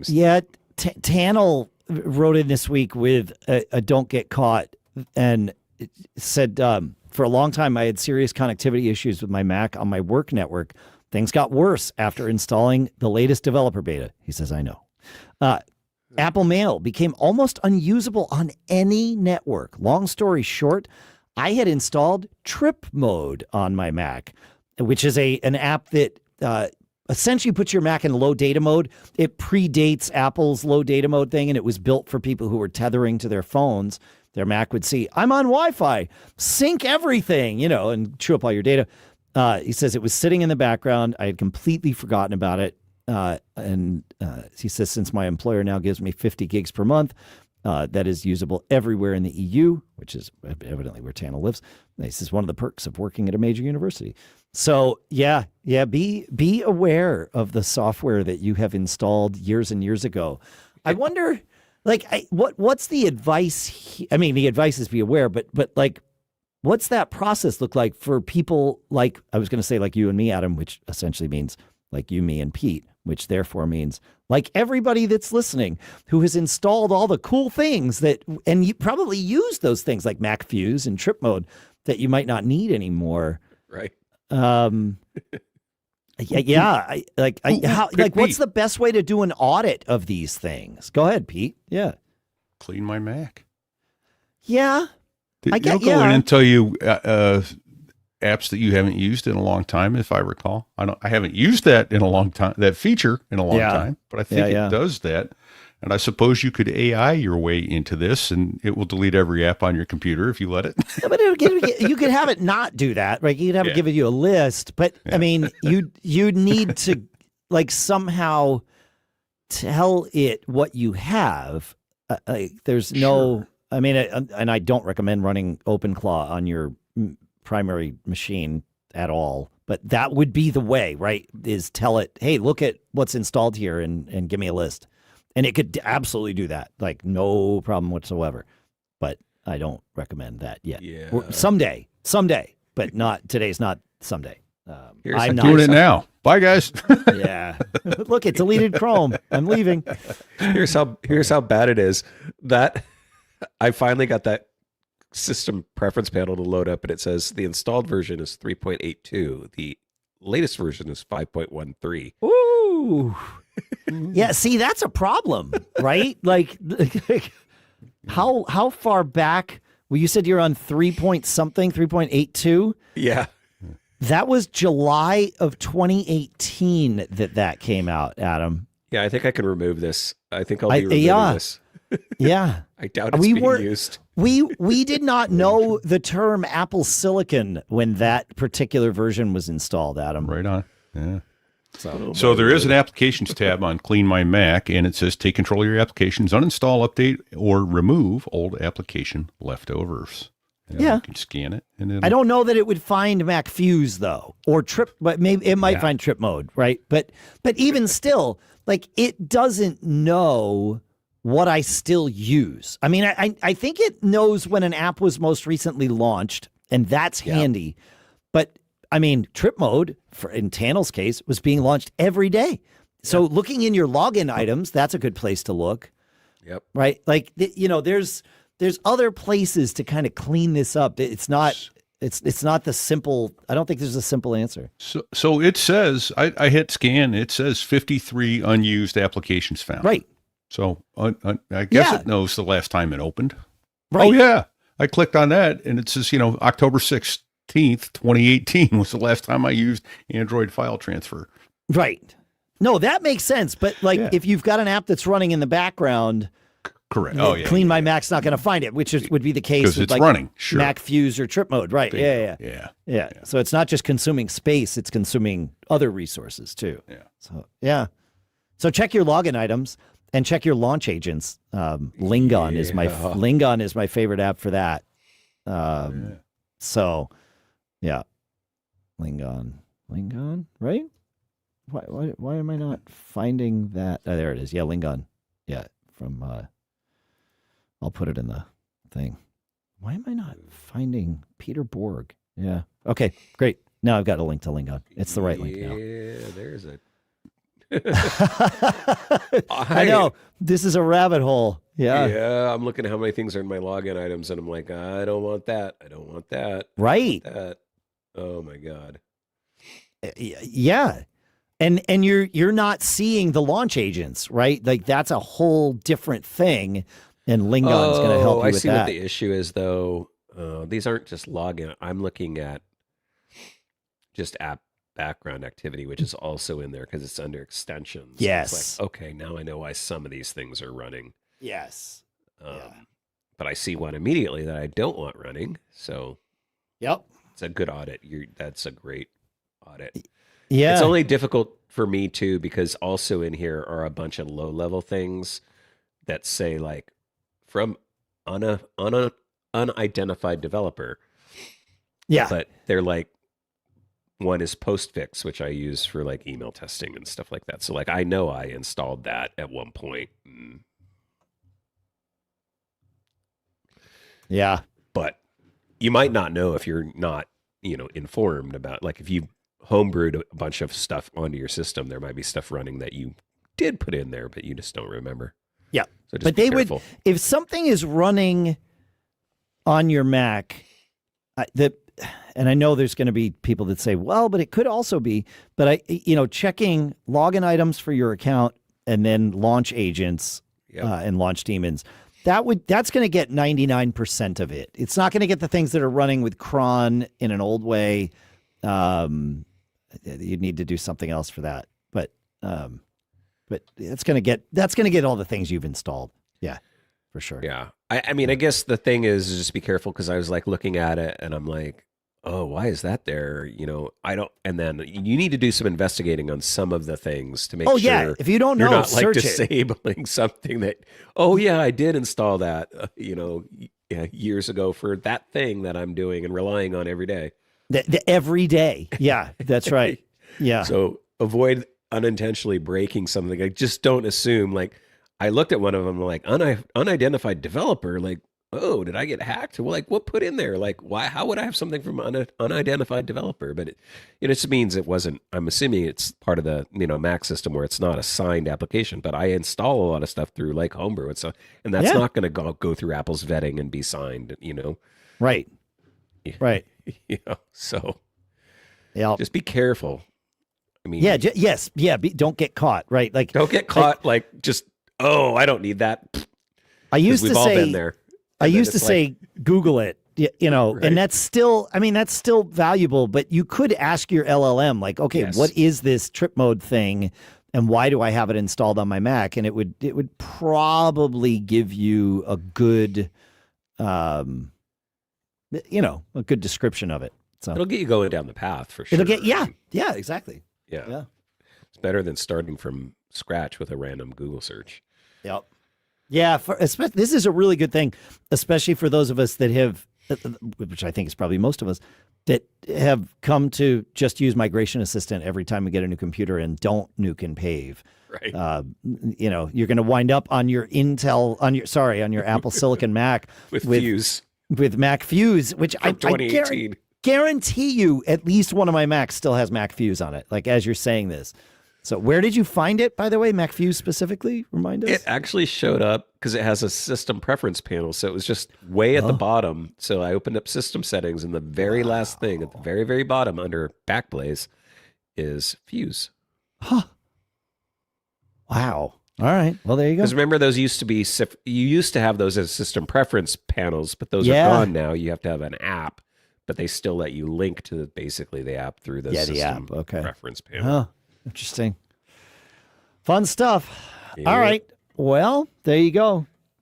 problems. Yeah, Tannel wrote in this week with a don't get caught and said, for a long time, I had serious connectivity issues with my Mac on my work network. Things got worse after installing the latest developer beta. He says, I know. Apple Mail became almost unusable on any network. Long story short, I had installed TripMode on my Mac, which is an app that essentially puts your Mac in low data mode. It predates Apple's low data mode thing, and it was built for people who were tethering to their phones. Their Mac would see, I'm on Wi-Fi, sync everything, and chew up all your data. He says it was sitting in the background. I had completely forgotten about it. And he says, since my employer now gives me 50 gigs per month, that is usable everywhere in the EU, which is evidently where Tana lives. This is one of the perks of working at a major university. So yeah, be aware of the software that you have installed years and years ago. I wonder, what's the advice? I mean, the advice is be aware, but what's that process look like for people like, I was going to say like you and me, Adam, which essentially means like you, me, and Pete, which therefore means like everybody that's listening who has installed all the cool things and you probably use those things like Mac Fuse and TripMode that you might not need anymore. Right. What's the best way to do an audit of these things? Go ahead, Pete. Yeah. Clean my Mac. Yeah. It'll go in and tell you apps that you haven't used in a long time, if I recall. I haven't used that in a long time, that feature in a long time, but I think it does that. And I suppose you could AI your way into this, and it will delete every app on your computer if you let it. Yeah, but you could have it not do that, right? You'd have it give you a list, but I mean, you need to somehow tell it what you have. There's no, I mean, and I don't recommend running OpenClaw on your primary machine at all, but that would be the way, right? Is tell it, hey, look at what's installed here and give me a list. And it could absolutely do that, like no problem whatsoever. But I don't recommend that yet. Yeah. Someday, but not today's not someday. I'm doing it now. Bye, guys. Yeah. Look, it deleted Chrome. I'm leaving. Here's how bad it is. That I finally got that system preference panel to load up, and it says the installed version is 3.82. The latest version is 5.13. Ooh. Yeah, see, that's a problem, right? Like how far back? Well, you said you're on 3.82. Yeah. That was July of 2018 that came out, Adam. Yeah, I think I can remove this. I think I'll be removing this. Yeah. I doubt it's being used. We did not know the term Apple Silicon when that particular version was installed, Adam. Right on. Yeah. So there is an applications tab on Clean My Mac, and it says take control of your applications, uninstall, update, or remove old application leftovers. Yeah. You can scan it. And I don't know that it would find Mac Fuse though, or but maybe it might find TripMode, right? But even still, like it doesn't know what I still use. I mean, I think it knows when an app was most recently launched, and that's handy. But I mean, TripMode, in Tannel's case, was being launched every day. So looking in your login items, that's a good place to look. Yep. Right? Like, there's other places to kind of clean this up. It's not the simple, I don't think there's a simple answer. So it says, I hit scan, it says 53 unused applications found. Right. So I guess it knows the last time it opened. Right. Oh, yeah. I clicked on that, and it says, October 6th. 2018 was the last time I used Android file transfer. Right. No, that makes sense. But if you've got an app that's running in the background, correct. Clean My Mac's not going to find it, which would be the case with it's running. Sure. Mac Fuse or TripMode. Right. Yeah. So it's not just consuming space; it's consuming other resources too. Yeah. So check your login items and check your launch agents. Lingon is my favorite app for that. So. Yeah. Lingon, right? Why am I not finding that? Oh, there it is. Yeah, Lingon. Yeah, from I'll put it in the thing. Why am I not finding Peter Borg? Yeah. Okay, great. Now I've got a link to Lingon. It's the right link now. Yeah, there's a I know. This is a rabbit hole. Yeah. Yeah, I'm looking at how many things are in my login items, and I'm like, I don't want that. I don't want that. Right. That. Oh my God. Yeah. And you're not seeing the launch agents, right? Like that's a whole different thing. And Lingon's going to help you with that. I see what the issue is, though. These aren't just login. I'm looking at just app background activity, which is also in there because it's under extensions. Yes. It's like, okay, now I know why some of these things are running. Yes. But I see one immediately that I don't want running. So yep, it's a good audit. That's a great audit. Yeah. It's only difficult for me too, because also in here are a bunch of low level things that say like from unidentified developer. Yeah. But they're like, one is postfix, which I use for like email testing and stuff like that. So like, I know I installed that at one point. Yeah. But you might not know if you're not, informed about, like if you homebrewed a bunch of stuff onto your system, there might be stuff running that you did put in there, but you just don't remember. Yeah. So just but be they careful. would, if something is running on your Mac, and I know there's going to be people that say, well, but it could also be, but checking login items for your account and then launch agents and launch daemons, that's going to get 99% of it. It's not going to get the things that are running with cron in an old way. You'd need to do something else for that. But that's going to get all the things you've installed. Yeah, for sure. Yeah. I mean, I guess the thing is just be careful, because I was like looking at it and I'm like, oh, why is that there? And then you need to do some investigating on some of the things to make sure. Yeah. If you don't know, you're not like search disabling something that, I did install that, years ago for that thing that I'm doing and relying on every day. Every day. Yeah, that's right. Yeah. So avoid unintentionally breaking something. Like, just don't assume. Like, I looked at one of them, like unidentified developer. Like, oh, did I get hacked? Well, like, what put in there? Like, why? How would I have something from unidentified developer? But it just means it wasn't. I'm assuming it's part of the Mac system where it's not a signed application. But I install a lot of stuff through like Homebrew and stuff, and that's not going to go through Apple's vetting and be signed. Right. Right. So just be careful. I mean, yes. Don't get caught. Right. Like, don't get caught. Like just, I don't need that. I used to all say, been there. I used to say, Google it, right. And that's still valuable, but you could ask your LLM, like, okay, what is this TripMode thing? And why do I have it installed on my Mac? And it would probably give you a good, a good description of it. So it'll get you going down the path for sure. Exactly. Yeah. It's better than starting from scratch with a random Google search. Yep. Yeah. This is a really good thing, especially for those of us that have, which I think is probably most of us, that have come to just use Migration Assistant every time we get a new computer and don't nuke and pave. Right. You're going to wind up on your on your Apple Silicon Mac with Fuse. With Mac Fuse, which I guarantee you at least one of my Macs still has Mac Fuse on it, like as you're saying this. So where did you find it, by the way, Mac Fuse specifically? Remind us. It actually showed up because it has a system preference panel. So it was just way at the bottom. So I opened up system settings, and the very last thing at the very, very bottom under Backblaze is Fuse. Huh. Wow. All right. Well, there you go. Because remember, those used to be, you used to have those as system preference panels, but those are gone now. You have to have an app, but they still let you link to basically the app through the system preference panel. Huh. Interesting. Fun stuff. Yeah. All right. Well, there you go.